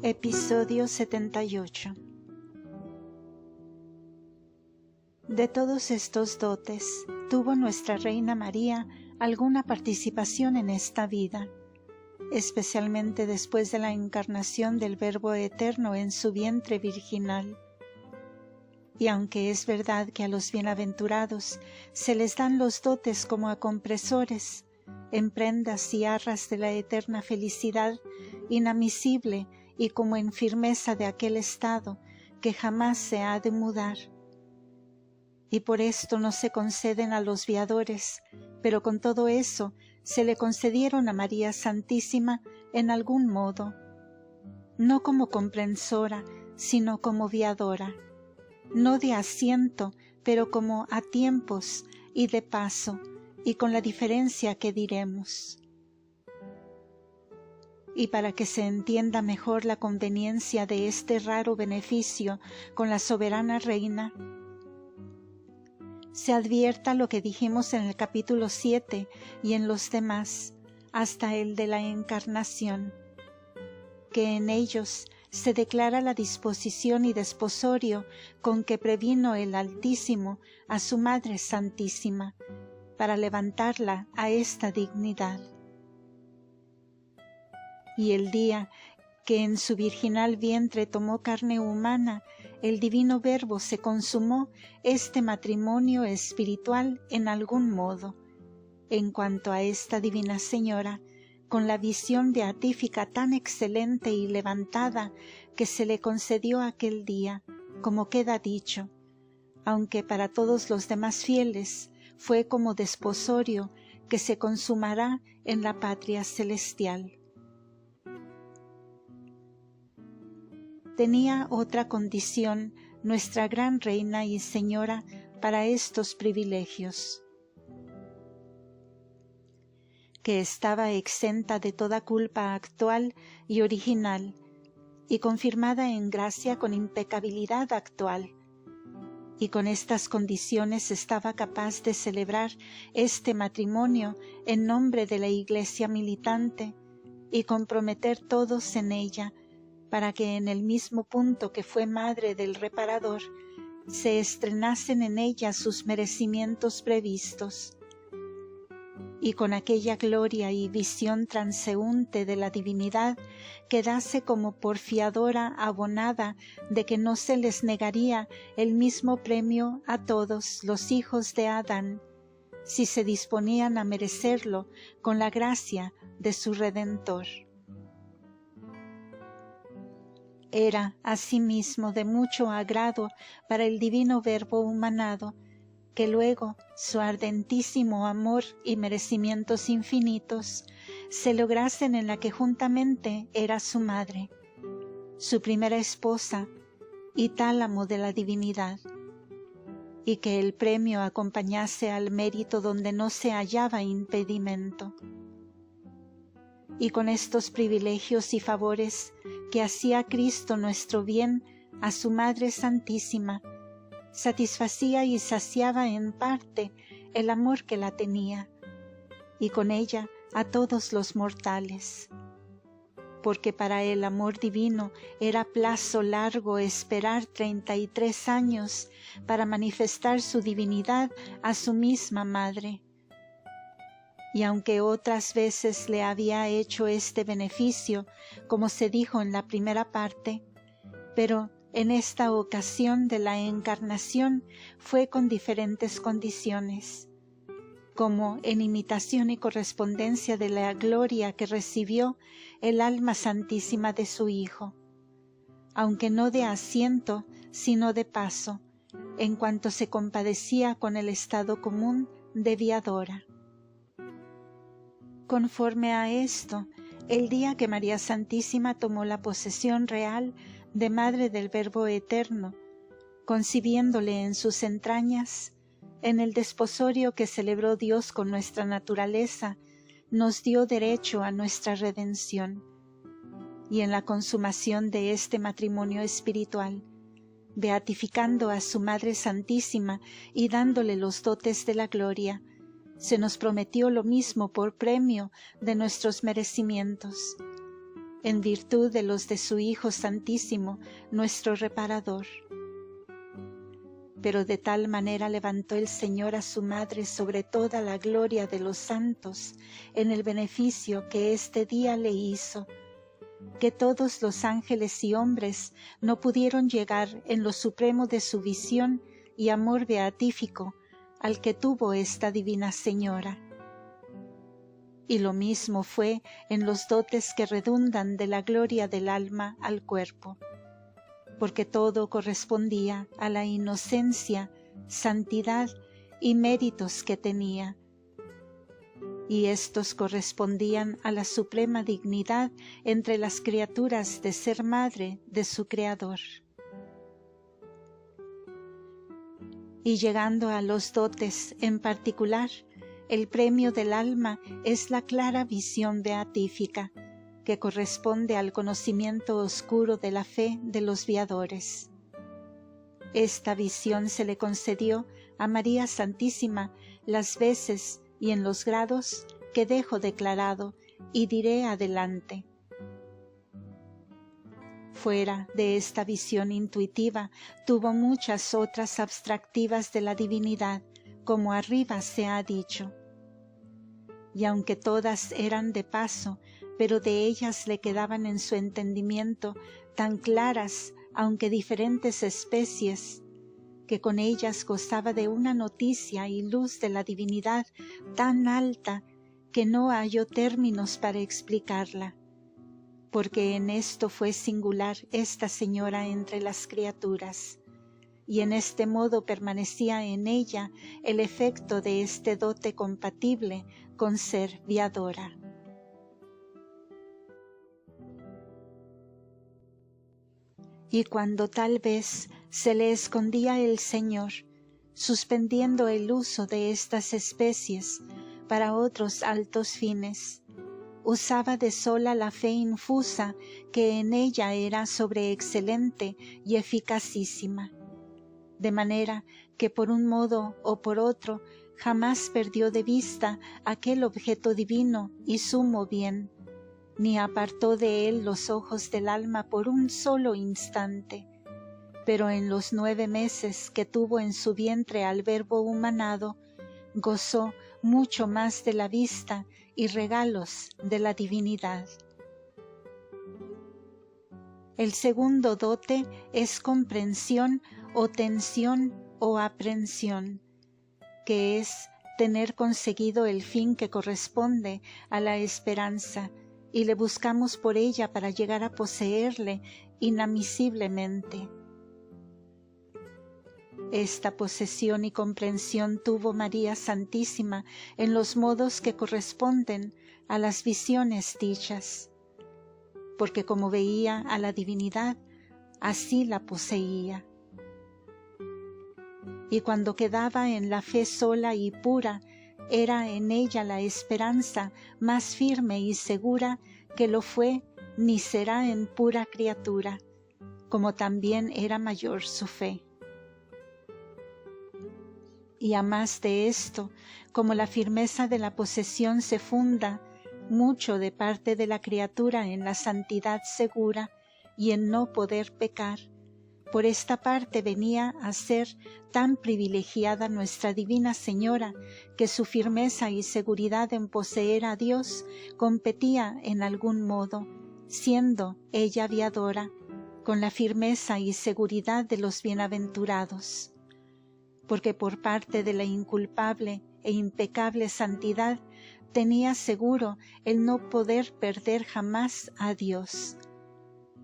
Episodio 78. De todos estos dotes, tuvo nuestra Reina María alguna participación en esta vida, especialmente después de la encarnación del Verbo Eterno en su vientre virginal. Y aunque es verdad que a los bienaventurados se les dan los dotes como a compresores, en prendas y arras de la eterna felicidad inadmisible y como en firmeza de aquel estado que jamás se ha de mudar. Y por esto no se conceden a los viadores, pero con todo eso se le concedieron a María Santísima en algún modo, no como comprensora, sino como viadora, no de asiento, pero como a tiempos y de paso, y con la diferencia que diremos. Y para que se entienda mejor la conveniencia de este raro beneficio con la soberana Reina, se advierta lo que dijimos en el capítulo 7 y en los demás, hasta el de la Encarnación, que en ellos se declara la disposición y desposorio con que previno el Altísimo a su Madre Santísima, para levantarla a esta dignidad. Y el día que en su virginal vientre tomó carne humana, el divino Verbo se consumó este matrimonio espiritual en algún modo, en cuanto a esta divina Señora, con la visión beatífica tan excelente y levantada que se le concedió aquel día, como queda dicho, aunque para todos los demás fieles fue como desposorio que se consumará en la patria celestial. Tenía otra condición nuestra gran Reina y Señora para estos privilegios, que estaba exenta de toda culpa actual y original, y confirmada en gracia con impecabilidad actual, y con estas condiciones estaba capaz de celebrar este matrimonio en nombre de la Iglesia militante y comprometer todos en ella, para que en el mismo punto que fue madre del Reparador, se estrenasen en ella sus merecimientos previstos, y con aquella gloria y visión transeúnte de la divinidad quedase como por fiadora abonada de que no se les negaría el mismo premio a todos los hijos de Adán, si se disponían a merecerlo con la gracia de su Redentor. Era asimismo de mucho agrado para el divino Verbo humanado, que luego su ardentísimo amor y merecimientos infinitos se lograsen en la que juntamente era su madre, su primera esposa y tálamo de la divinidad, y que el premio acompañase al mérito donde no se hallaba impedimento. Y con estos privilegios y favores que hacía Cristo nuestro bien a su Madre Santísima, satisfacía y saciaba en parte el amor que la tenía, y con ella a todos los mortales, porque para el amor divino era plazo largo esperar 33 años para manifestar su divinidad a su misma Madre. Y aunque otras veces le había hecho este beneficio, como se dijo en la primera parte, pero en esta ocasión de la Encarnación fue con diferentes condiciones, como en imitación y correspondencia de la gloria que recibió el alma santísima de su Hijo, aunque no de asiento, sino de paso, en cuanto se compadecía con el estado común de viadora. Conforme a esto, el día que María Santísima tomó la posesión real de Madre del Verbo Eterno, concibiéndole en sus entrañas, en el desposorio que celebró Dios con nuestra naturaleza, nos dio derecho a nuestra redención, y en la consumación de este matrimonio espiritual, beatificando a su Madre Santísima y dándole los dotes de la gloria, se nos prometió lo mismo por premio de nuestros merecimientos, en virtud de los de su Hijo Santísimo, nuestro Reparador. Pero de tal manera levantó el Señor a su Madre sobre toda la gloria de los santos, en el beneficio que este día le hizo, que todos los ángeles y hombres no pudieron llegar en lo supremo de su visión y amor beatífico al que tuvo esta divina Señora. Y lo mismo fue en los dotes que redundan de la gloria del alma al cuerpo, porque todo correspondía a la inocencia, santidad y méritos que tenía, y éstos correspondían a la suprema dignidad entre las criaturas de ser madre de su Creador. Y llegando a los dotes en particular, el premio del alma es la clara visión beatífica, que corresponde al conocimiento oscuro de la fe de los viadores. Esta visión se le concedió a María Santísima las veces y en los grados que dejo declarado y diré adelante. Fuera de esta visión intuitiva, tuvo muchas otras abstractivas de la divinidad, como arriba se ha dicho. Y aunque todas eran de paso, pero de ellas le quedaban en su entendimiento tan claras, aunque diferentes especies, que con ellas gozaba de una noticia y luz de la divinidad tan alta que no halló términos para explicarla, porque en esto fue singular esta señora entre las criaturas, y en este modo permanecía en ella el efecto de este dote compatible con ser viadora. Y cuando tal vez se le escondía el Señor, suspendiendo el uso de estas especies para otros altos fines, usaba de sola la fe infusa que en ella era sobreexcelente y eficacísima, de manera que por un modo o por otro jamás perdió de vista aquel objeto divino y sumo bien, ni apartó de él los ojos del alma por un solo instante, pero en los 9 meses que tuvo en su vientre al Verbo humanado, gozó mucho más de la vista y regalos de la divinidad. El segundo dote es comprensión o tensión o aprensión, que es tener conseguido el fin que corresponde a la esperanza, y le buscamos por ella para llegar a poseerle inamisiblemente. Esta posesión y comprensión tuvo María Santísima en los modos que corresponden a las visiones dichas, porque como veía a la divinidad, así la poseía. Y cuando quedaba en la fe sola y pura, era en ella la esperanza más firme y segura que lo fue ni será en pura criatura, como también era mayor su fe. Y a más de esto, como la firmeza de la posesión se funda mucho de parte de la criatura en la santidad segura y en no poder pecar, por esta parte venía a ser tan privilegiada nuestra Divina Señora, que su firmeza y seguridad en poseer a Dios competía en algún modo, siendo ella viadora, con la firmeza y seguridad de los bienaventurados, porque por parte de la inculpable e impecable santidad tenía seguro el no poder perder jamás a Dios,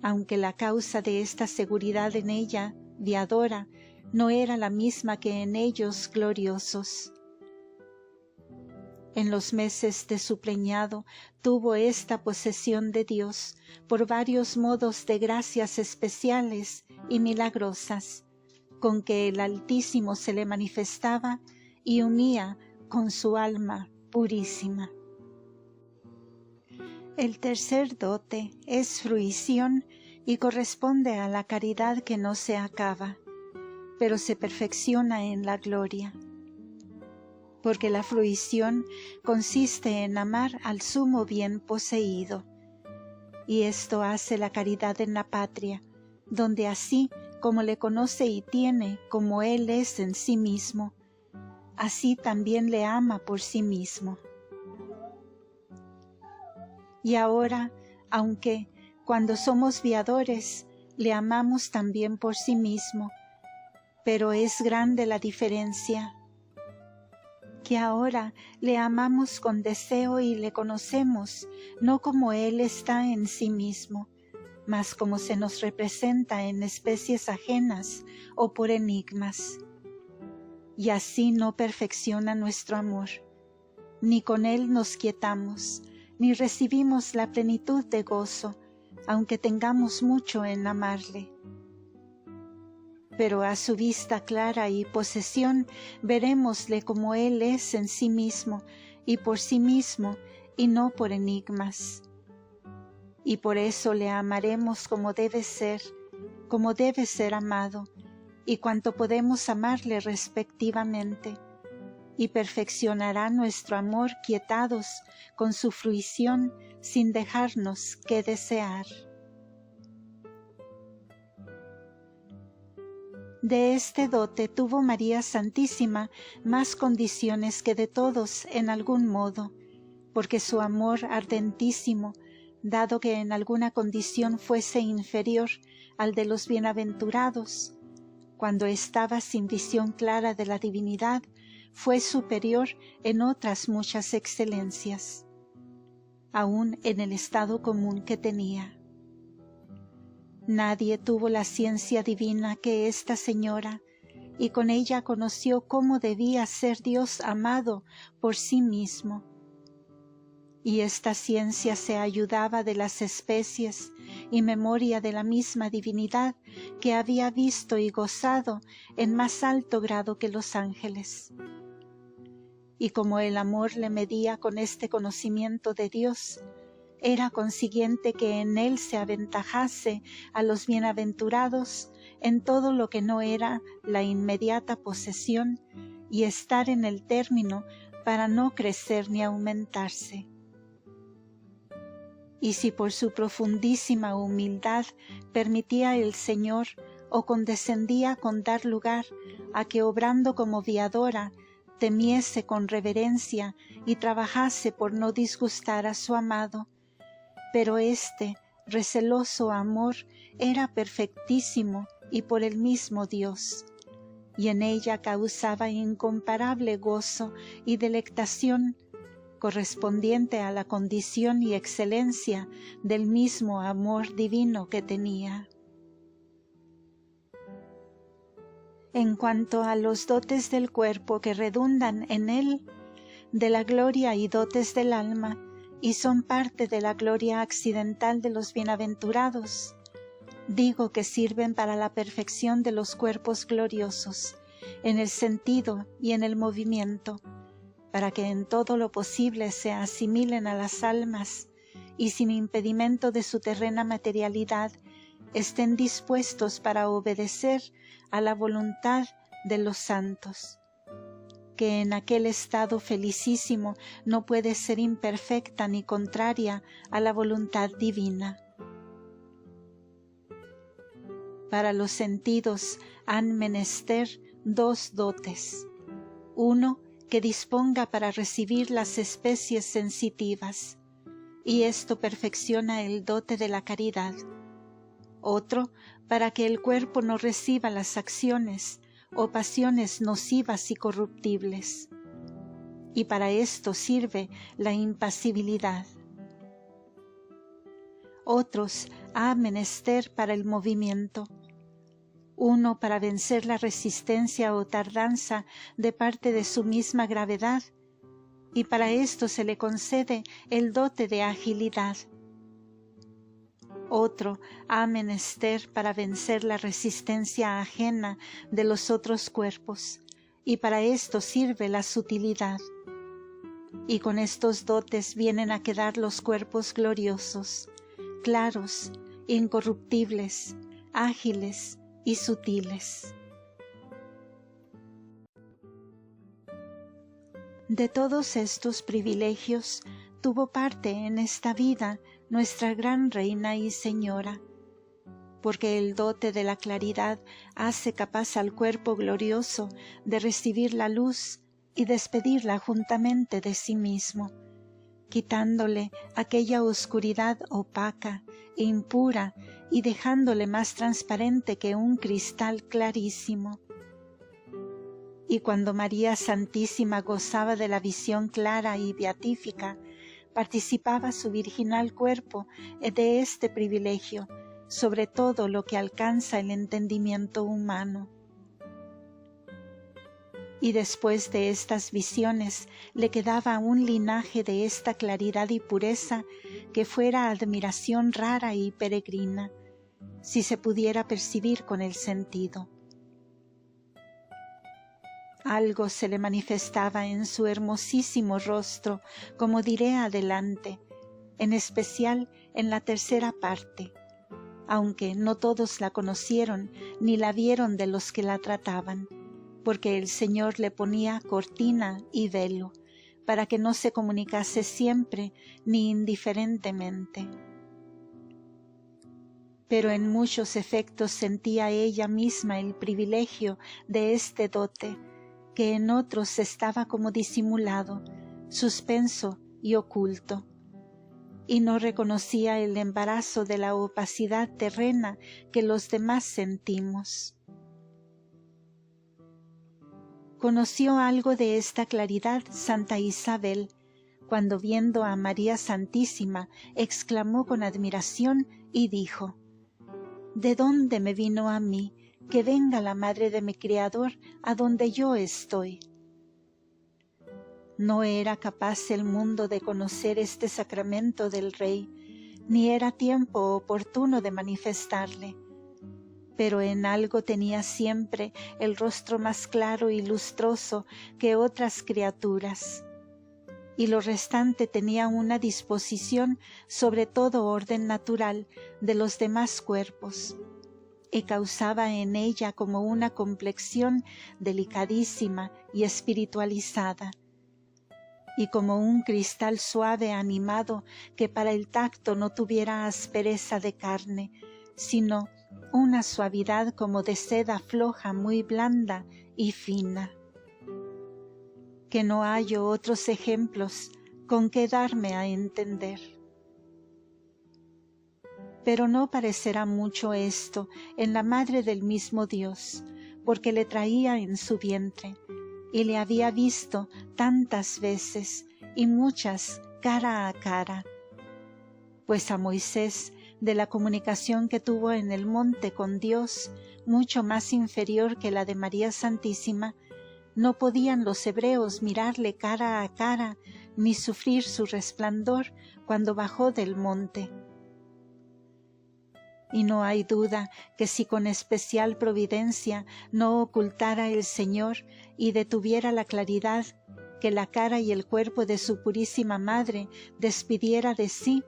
aunque la causa de esta seguridad en ella, viadora, no era la misma que en ellos gloriosos. En los meses de su preñado tuvo esta posesión de Dios por varios modos de gracias especiales y milagrosas, con que el Altísimo se le manifestaba y unía con su alma purísima. El tercer dote es fruición y corresponde a la caridad que no se acaba, pero se perfecciona en la gloria. Porque la fruición consiste en amar al sumo bien poseído, y esto hace la caridad en la patria, donde así como le conoce y tiene como Él es en sí mismo, así también le ama por sí mismo. Y ahora, aunque cuando somos viadores, le amamos también por sí mismo, pero es grande la diferencia, que ahora le amamos con deseo y le conocemos, no como Él está en sí mismo, mas como se nos representa en especies ajenas o por enigmas. Y así no perfecciona nuestro amor, ni con Él nos quietamos, ni recibimos la plenitud de gozo, aunque tengamos mucho en amarle. Pero a su vista clara y posesión verémosle como Él es en sí mismo y por sí mismo, y no por enigmas. Y por eso le amaremos como debe ser amado, y cuanto podemos amarle respectivamente, y perfeccionará nuestro amor quietados con su fruición sin dejarnos que desear. De este dote tuvo María Santísima más condiciones que de todos en algún modo, porque su amor ardentísimo, dado que en alguna condición fuese inferior al de los bienaventurados, cuando estaba sin visión clara de la divinidad, fue superior en otras muchas excelencias, aun en el estado común que tenía. Nadie tuvo la ciencia divina que esta señora, y con ella conoció cómo debía ser Dios amado por sí mismo. Y esta ciencia se ayudaba de las especies y memoria de la misma divinidad que había visto y gozado en más alto grado que los ángeles. Y como el amor le medía con este conocimiento de Dios, era consiguiente que en él se aventajase a los bienaventurados en todo lo que no era la inmediata posesión y estar en el término para no crecer ni aumentarse. Y si por su profundísima humildad permitía el Señor o condescendía con dar lugar a que obrando como viadora temiese con reverencia y trabajase por no disgustar a su amado, pero este receloso amor era perfectísimo y por el mismo Dios, y en ella causaba incomparable gozo y delectación correspondiente a la condición y excelencia del mismo amor divino que tenía. En cuanto a los dotes del cuerpo que redundan en él, de la gloria y dotes del alma, y son parte de la gloria accidental de los bienaventurados, digo que sirven para la perfección de los cuerpos gloriosos, en el sentido y en el movimiento, para que en todo lo posible se asimilen a las almas y sin impedimento de su terrena materialidad estén dispuestos para obedecer a la voluntad de los santos, que en aquel estado felicísimo no puede ser imperfecta ni contraria a la voluntad divina. Para los sentidos han menester dos dotes: uno, que disponga para recibir las especies sensitivas, y esto perfecciona el dote de la caridad; otro, para que el cuerpo no reciba las acciones o pasiones nocivas y corruptibles, y para esto sirve la impasibilidad. Otros ha menester para el movimiento: uno para vencer la resistencia o tardanza de parte de su misma gravedad, y para esto se le concede el dote de agilidad. Otro ha menester para vencer la resistencia ajena de los otros cuerpos, y para esto sirve la sutilidad. Y con estos dotes vienen a quedar los cuerpos gloriosos, claros, incorruptibles, ágiles y sutiles. De todos estos privilegios tuvo parte en esta vida nuestra gran Reina y Señora, porque el dote de la claridad hace capaz al cuerpo glorioso de recibir la luz y despedirla juntamente de sí mismo, quitándole aquella oscuridad opaca e impura y dejándole más transparente que un cristal clarísimo. Y cuando María Santísima gozaba de la visión clara y beatífica, participaba su virginal cuerpo de este privilegio, sobre todo lo que alcanza el entendimiento humano. Y después de estas visiones le quedaba un linaje de esta claridad y pureza que fuera admiración rara y peregrina, si se pudiera percibir con el sentido. Algo se le manifestaba en su hermosísimo rostro, como diré adelante, en especial en la tercera parte, aunque no todos la conocieron ni la vieron de los que la trataban, porque el Señor le ponía cortina y velo, para que no se comunicase siempre ni indiferentemente. Pero en muchos efectos sentía ella misma el privilegio de este dote, que en otros estaba como disimulado, suspenso y oculto, y no reconocía el embarazo de la opacidad terrena que los demás sentimos. Conoció algo de esta claridad Santa Isabel, cuando viendo a María Santísima exclamó con admiración y dijo: ¿De dónde me vino a mí que venga la madre de mi Criador a donde yo estoy? No era capaz el mundo de conocer este sacramento del Rey, ni era tiempo oportuno de manifestarle, pero en algo tenía siempre el rostro más claro y lustroso que otras criaturas, y lo restante tenía una disposición sobre todo orden natural de los demás cuerpos, y causaba en ella como una complexión delicadísima y espiritualizada, y como un cristal suave animado que para el tacto no tuviera aspereza de carne, sino una suavidad como de seda floja muy blanda y fina, que no hallo otros ejemplos con que darme a entender. Pero no parecerá mucho esto en la madre del mismo Dios, porque le traía en su vientre, y le había visto tantas veces y muchas cara a cara. Pues a Moisés, de la comunicación que tuvo en el monte con Dios, mucho más inferior que la de María Santísima, no podían los hebreos mirarle cara a cara, ni sufrir su resplandor cuando bajó del monte. Y no hay duda que si con especial providencia no ocultara el Señor y detuviera la claridad que la cara y el cuerpo de su purísima Madre despidiera de sí,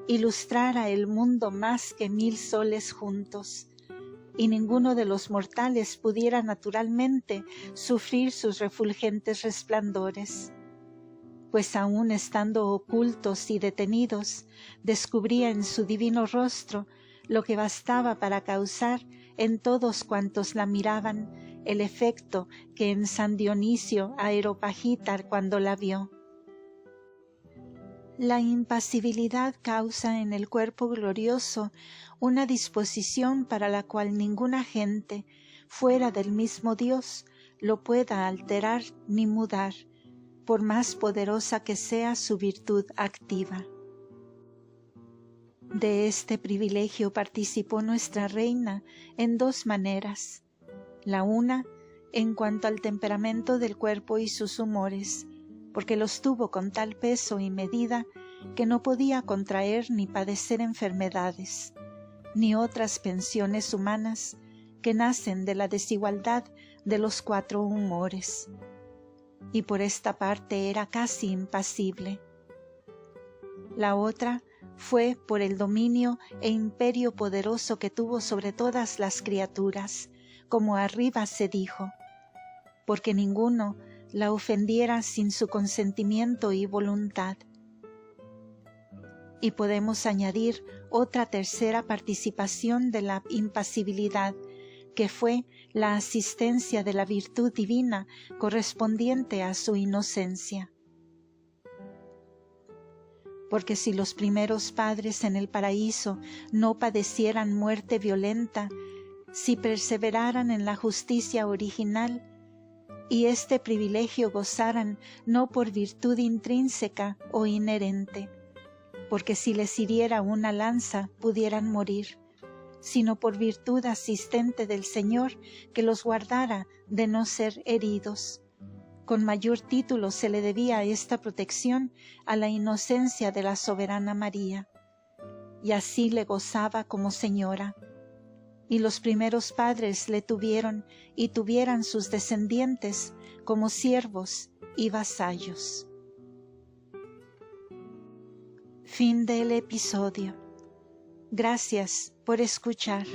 ilustrara el mundo más que 1000 soles juntos, y ninguno de los mortales pudiera naturalmente sufrir sus refulgentes resplandores, pues aun estando ocultos y detenidos, descubría en su divino rostro lo que bastaba para causar en todos cuantos la miraban el efecto que en San Dionisio Areopagita cuando la vio. La impasibilidad causa en el cuerpo glorioso una disposición para la cual ninguna gente, fuera del mismo Dios, lo pueda alterar ni mudar, por más poderosa que sea su virtud activa. De este privilegio participó nuestra Reina en 2 maneras. La una, en cuanto al temperamento del cuerpo y sus humores, porque los tuvo con tal peso y medida que no podía contraer ni padecer enfermedades, ni otras pensiones humanas que nacen de la desigualdad de los 4 humores, y por esta parte era casi impasible. La otra fue por el dominio e imperio poderoso que tuvo sobre todas las criaturas, como arriba se dijo, porque ninguno la ofendiera sin su consentimiento y voluntad. Y podemos añadir otra tercera participación de la impasibilidad, que fue la asistencia de la virtud divina correspondiente a su inocencia. Porque si los primeros padres en el paraíso no padecieran muerte violenta, si perseveraran en la justicia original, y este privilegio gozaran no por virtud intrínseca o inherente, porque si les hiriera una lanza pudieran morir, sino por virtud asistente del Señor que los guardara de no ser heridos. Con mayor título se le debía esta protección a la inocencia de la soberana María, y así le gozaba como señora. Y los primeros padres le tuvieron y tuvieran sus descendientes como siervos y vasallos. Fin del episodio. Gracias por escuchar.